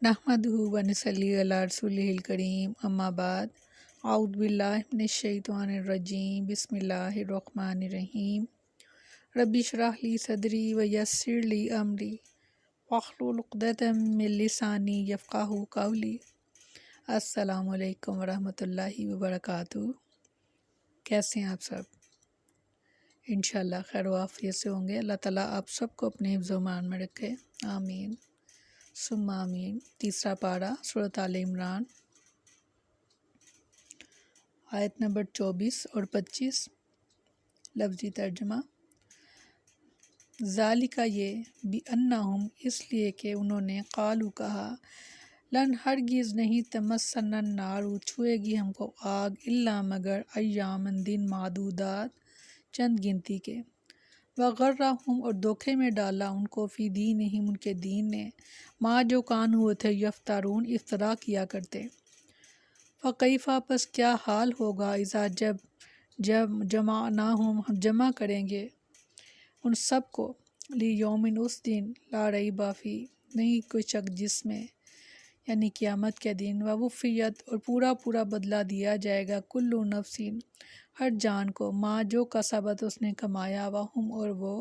नहमदुहु व नसल्ली अला रसूलिहिल करीम अम्मा बाद औज़ु बिल्लाहि मिनश शैतानिर रजीम बिस्मिल्लाहिर रहमानिर रहीम रब्बि इश्रह ली सदरी व यस्सिर ली अमरी वहलुल उक़दतम मिन लिसानी यफ़क़हू क़ौली। अस्सलामु अलैकुम व रहमतुल्लाहि व बरकातुहू। कैसे हैं आप सब? इंशाअल्लाह खैर व आफ़ियत से होंगे। अल्लाह ताला आप सबको अपने हिफ्ज़ व मान में रखे, आमीन सुम्मा आमीन। तीसरा पारा सूरत आल इमरान आयत नंबर 24 और 25। लफ्ज़ी तर्जुमा। ज़ालिका ये बि अन्नहुम इसलिए कि उन्होंने क़ालू कहा लन हरगिज़ नहीं तमस्सन्ना नारु छुएगी हमको आग इल्ला मगर अय्यामन दिन मादूदात चंद गिनती के। वग़र्रहुम और धोखे में डाला उनको फ़ी दीनिहिम उनके दीन ने माँ जो कान हुए थे यफ्तारून इफ्तरा किया करते। फ़कैफ़ा पस क्या हाल होगा इज़ा जब जमानाहुम हम जमा करेंगे उन सब को ली यौमिन उस दिन ला रैबा फ़ी नहीं कोई शक जिसमें यानी क़यामत के दिन ववुफ़ियत और पूरा पूरा बदला दिया जाएगा कुल्लु नफ्सिन हर जान को माँ जो कसबत उसने कमाया वहुम और वो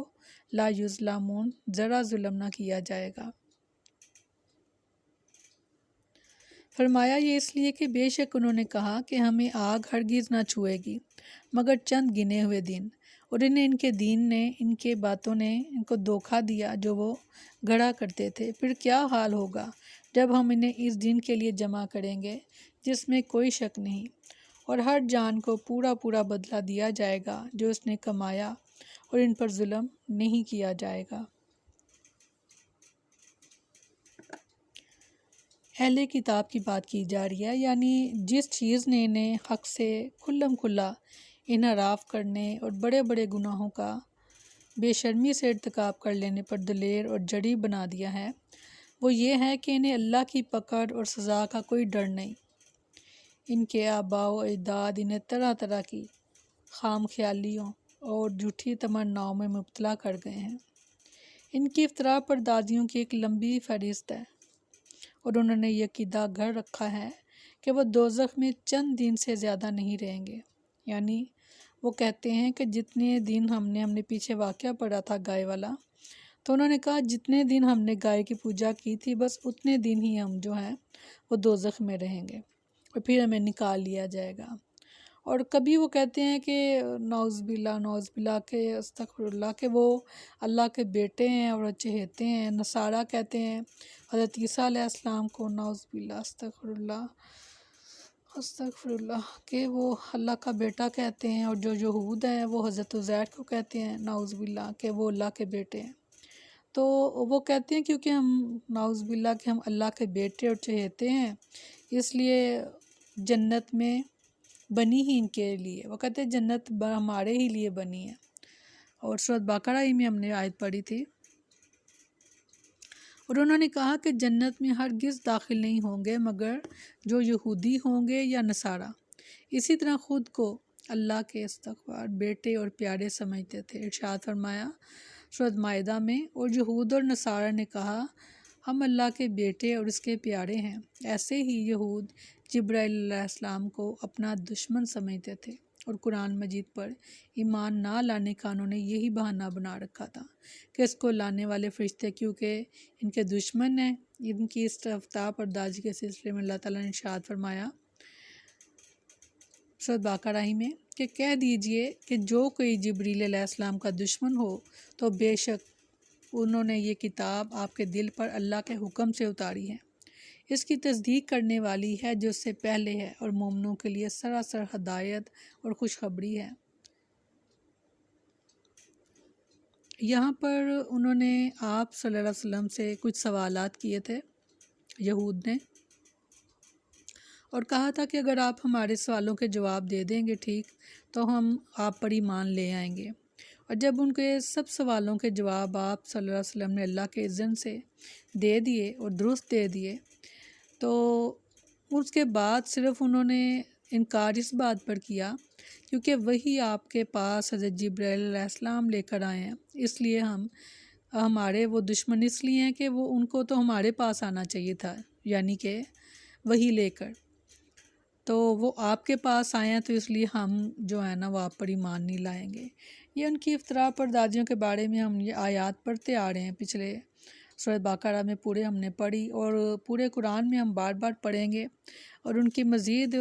ला युज़लामून ज़रा जुल्म ना किया जाएगा। फरमाया ये इसलिए कि बेशक उन्होंने कहा कि हमें आग हरगिज़ ना छुएगी मगर चंद गिने हुए दिन, और इन्हें इनके दीन ने इनके बातों ने इनको धोखा दिया जो वो गढ़ा करते थे। फिर क्या हाल होगा जब हम इन्हें इस दिन के लिए जमा करेंगे जिसमें कोई शक नहीं, और हर जान को पूरा पूरा बदला दिया जाएगा जो उसने कमाया और इन पर जुल्म नहीं किया जाएगा। अहले किताब की बात की जा रही है, यानी जिस चीज़ ने इन्हें हक़ से खुल्लम खुल्ला इनहराफ करने और बड़े बड़े गुनाहों का बेशर्मी से इर्तिकाब कर लेने पर दलेर और जड़ी बना दिया है, वो ये है कि इन्हें अल्लाह की पकड़ और सज़ा का कोई डर नहीं। इनके आबाओ अजदाद इन्हें तरह तरह की खाम ख्यालियों और झूठी तमन्नाओं में मुब्तला कर गए हैं। इनकी इफ्तरा पर दादियों की एक लंबी फहरिस्त है और उन्होंने ये अक़ीदा घर रखा है कि वह दोज़ख में चंद दिन से ज़्यादा नहीं रहेंगे। यानी वो कहते हैं कि जितने दिन हमने पीछे वाक़या पढ़ा था गाय वाला, तो उन्होंने कहा जितने दिन हमने गाय की पूजा की थी बस उतने दिन ही हम जो हैं वो दोज़ख में रहेंगे और फिर हमें निकाल लिया जाएगा। और कभी वो कहते हैं कि नौज़ बिल्ला के अस्तग़फिरुल्लाह के वो अल्लाह के बेटे हैं और चहेते हैं। नसारा कहते हैं हज़रत ईसा अलैहिस्सलाम को नौज़ बिल्ला अस्तग़फिरुल्लाह के वो अल्लाह का बेटा कहते हैं, और जो यहूद हैं वो हज़रत उज़ैर को कहते हैं नौज़ बिल्ला के वो अल्लाह के बेटे हैं। तो वो कहते हैं क्योंकि हम नौज़ बिल्ला के हम अल्लाह के बेटे और चहेते हैं इसलिए जन्नत में बनी ही इनके लिए। वो कहते हैं जन्नत हमारे ही लिए बनी है। और सूरत बकरा ही में हमने आयत पढ़ी थी। और उन्होंने कहा कि जन्नत में हरगिज़ दाखिल नहीं होंगे मगर जो यहूदी होंगे या नसारा। इसी तरह ख़ुद को अल्लाह के इस्तग़फ़ार बेटे और प्यारे समझते थे। इरशाद फरमाया सूरत माइदा में, और यहूद और नसारा ने कहा हम अल्लाह के बेटे और इसके प्यारे हैं। ऐसे ही यहूद जिब्राइल अलैहिस्सलाम को अपना दुश्मन समझते थे और कुरान मजीद पर ईमान ना लाने का उन्होंने यही बहाना बना रखा था कि इसको लाने वाले फरिश्ते क्योंकि इनके दुश्मन हैं। इनकी इस रफ्तार बर्दाश्त के सिलसिले में अल्लाह ताला ने इरशाद फरमाया सूरत बकरा ही में कि कह दीजिए कि जो कोई जिब्रील अलैहिस्सलाम का दुश्मन हो तो बेशक उन्होंने ये किताब आपके दिल पर अल्लाह के हुक्म से उतारी है। इसकी तस्दीक करने वाली है जो उससे पहले है और मोमिनों के लिए सरासर हदायत और खुशखबरी है। यहाँ पर उन्होंने आप सल्लल्लाहु अलैहि वसल्लम से कुछ सवालात किए थे यहूद ने, और कहा था कि अगर आप हमारे सवालों के जवाब दे देंगे ठीक तो हम आप पर ईमान ले आएंगे। और जब उनके सब सवालों के जवाब आप सल्लल्लाहु अलैहि वसल्लम ने अल्लाह के इज़्ज़न से दे दिए और दुरुस्त दे दिए, तो उसके बाद सिर्फ़ उन्होंने इनकार इस बात पर किया क्योंकि वही आपके पास हज़रत जिब्राइल अलैहिस्सलाम लेकर आए हैं, इसलिए हम हमारे वो दुश्मन इसलिए हैं कि वो उनको तो हमारे पास आना चाहिए था یعنی کہ وہی لے کر، تو وہ آپ کے پاس آئے ہیں تو اس لیے ہم جو ہے نا وہ آپ پر ایمان نہیں لائیں گے۔ یہ ان کی افتراء پردازیوں کے بارے میں ہم یہ آیات پڑھتے آ رہے ہیں، پچھلے سورہ بقرہ میں پورے ہم نے پڑھی، اور پورے قرآن میں ہم بار بار پڑھیں گے، اور ان کی مزید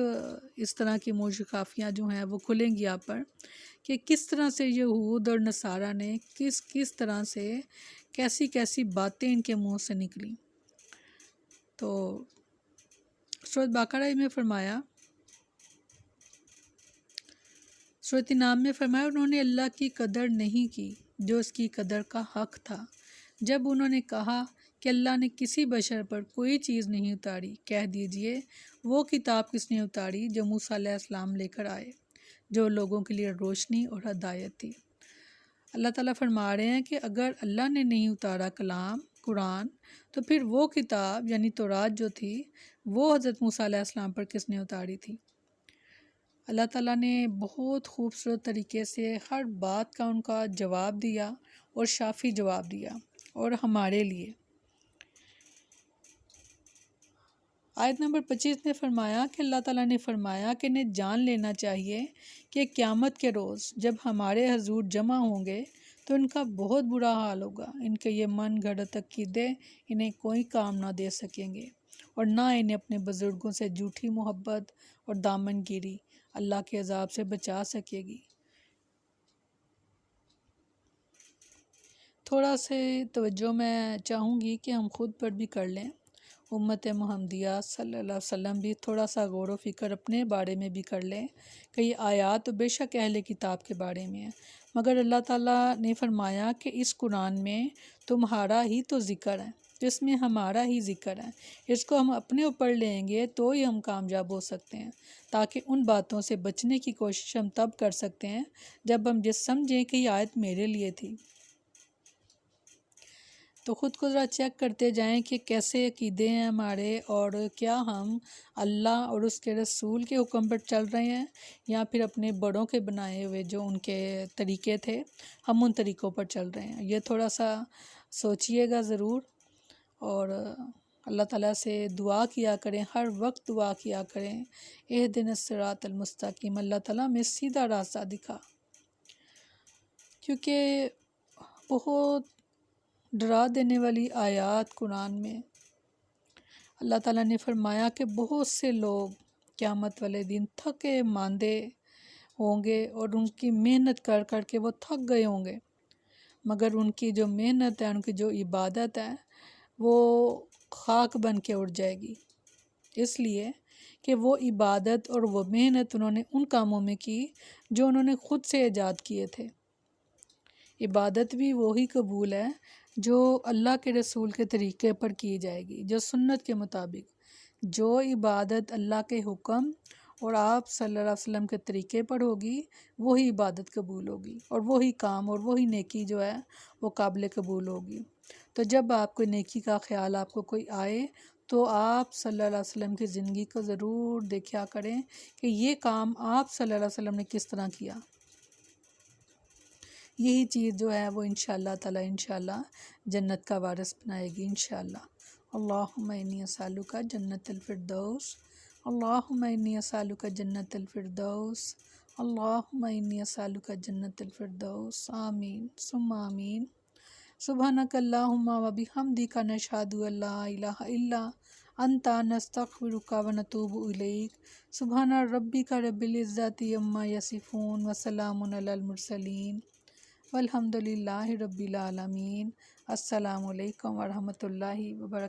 اس طرح کی موشقافیاں جو ہیں وہ کھلیں گی آپ پر، کہ کس طرح سے یہود اور نصارہ نے کس طرح سے کیسی کیسی باتیں ان کے منہ سے نکلیں۔ تو سورہ بقرہ میں فرمایا، سورۃ انعام میں فرمایا، انہوں نے اللہ کی قدر نہیں کی جو اس کی قدر کا حق تھا۔ جب انہوں نے کہا کہ اللہ نے کسی بشر پر کوئی چیز نہیں اتاری، کہہ دیجئے وہ کتاب کس نے اتاری جو موسیٰ علیہ السلام لے کر آئے، جو لوگوں کے لیے روشنی اور ہدایت تھی۔ اللہ تعالیٰ فرما رہے ہیں کہ اگر اللہ نے نہیں اتارا کلام قرآن، تو پھر وہ کتاب یعنی تورات جو تھی وہ حضرت موسیٰ علیہ السلام پر کس نے اتاری تھی۔ اللہ تعالیٰ نے بہت خوبصورت طریقے سے ہر بات کا ان کا جواب دیا، اور شافی جواب دیا، اور ہمارے لیے۔ آیت نمبر 25 میں فرمایا کہ اللہ تعالیٰ نے فرمایا کہ انہیں جان لینا چاہیے کہ قیامت کے روز جب ہمارے حضور جمع ہوں گے تو ان کا بہت برا حال ہوگا۔ ان کے یہ من گھڑت عقیدے انہیں کوئی کام نہ دے سکیں گے، اور نہ انہیں اپنے بزرگوں سے جھوٹی محبت اور دامن گیری اللہ کے عذاب سے بچا سکے گی۔ تھوڑا سے توجہ میں چاہوں گی کہ ہم خود پر بھی کر لیں، امت محمدیہ صلی اللہ علیہ وسلم بھی تھوڑا سا غور و فکر اپنے بارے میں بھی کر لیں کہ یہ آیات تو بے شک اہل کتاب کے بارے میں ہیں، مگر اللہ تعالیٰ نے فرمایا کہ اس قرآن میں تمہارا ہی تو ذکر ہے، اس میں ہمارا ہی ذکر ہے، اس کو ہم اپنے اوپر لیں گے تو ہی ہم کامیاب ہو سکتے ہیں، تاکہ ان باتوں سے بچنے کی کوشش ہم تب کر سکتے ہیں جب ہم سمجھیں کہ یہ آیت میرے لیے تھی۔ تو خود کو ذرا چیک کرتے جائیں کہ کیسے عقیدے ہیں ہمارے، اور کیا ہم اللہ اور اس کے رسول کے حکم پر چل رہے ہیں، یا پھر اپنے بڑوں کے بنائے ہوئے جو ان کے طریقے تھے ہم ان طریقوں پر چل رہے ہیں۔ یہ تھوڑا سا سوچئے گا ضرور، اور اللہ تعالیٰ سے دعا کیا کریں، ہر وقت دعا کیا کریں، اہدنا الصراط المستقیم، اللہ تعالیٰ ہمیں سیدھا راستہ دکھا، کیونکہ بہت ڈرا دینے والی آیات قرآن میں اللہ تعالیٰ نے فرمایا کہ بہت سے لوگ قیامت والے دن تھکے ماندے ہوں گے، اور ان کی محنت کر کر کے وہ تھک گئے ہوں گے، مگر ان کی جو محنت ہے، ان کی جو عبادت ہے وہ خاک بن کے اڑ جائے گی، اس لیے کہ وہ عبادت اور وہ محنت انہوں نے ان کاموں میں کی جو انہوں نے خود سے ایجاد کیے تھے۔ عبادت بھی وہی قبول ہے جو اللہ کے رسول کے طریقے پر کی جائے گی، جو سنت کے مطابق، جو عبادت اللہ کے حکم اور آپ صلی اللہ علیہ وسلم کے طریقے پر ہوگی وہی عبادت قبول ہوگی، اور وہی کام اور وہی نیکی جو ہے وہ قابل قبول ہوگی۔ تو جب آپ کو نیکی کا خیال آپ کو کوئی آئے تو آپ صلی اللہ علیہ وسلم کی زندگی کو ضرور دیکھا کریں کہ یہ کام آپ صلی اللہ علیہ وسلم نے کس طرح کیا۔ یہی چیز جو ہے وہ انشاءاللہ تعالی انشاءاللہ جنت کا وارث بنائے گی انشاءاللہ۔ اللہم انی اسألک جنت الفردوس، اللہم انی اسألک جنت الفردوس، اللہم انی اسألک جنت الفردوس، آمین ثم آمین۔ سبحانک اللہم و بحمدک نشہد ان لا الہ الا انت نستغفرک و نتوب الیک۔ سبحان ربک رب العزت عما یصفون وسلام علی المرسلین والحمد للہ رب العالمین۔ السلام علیکم ورحمۃ اللہ وبرکاتہ۔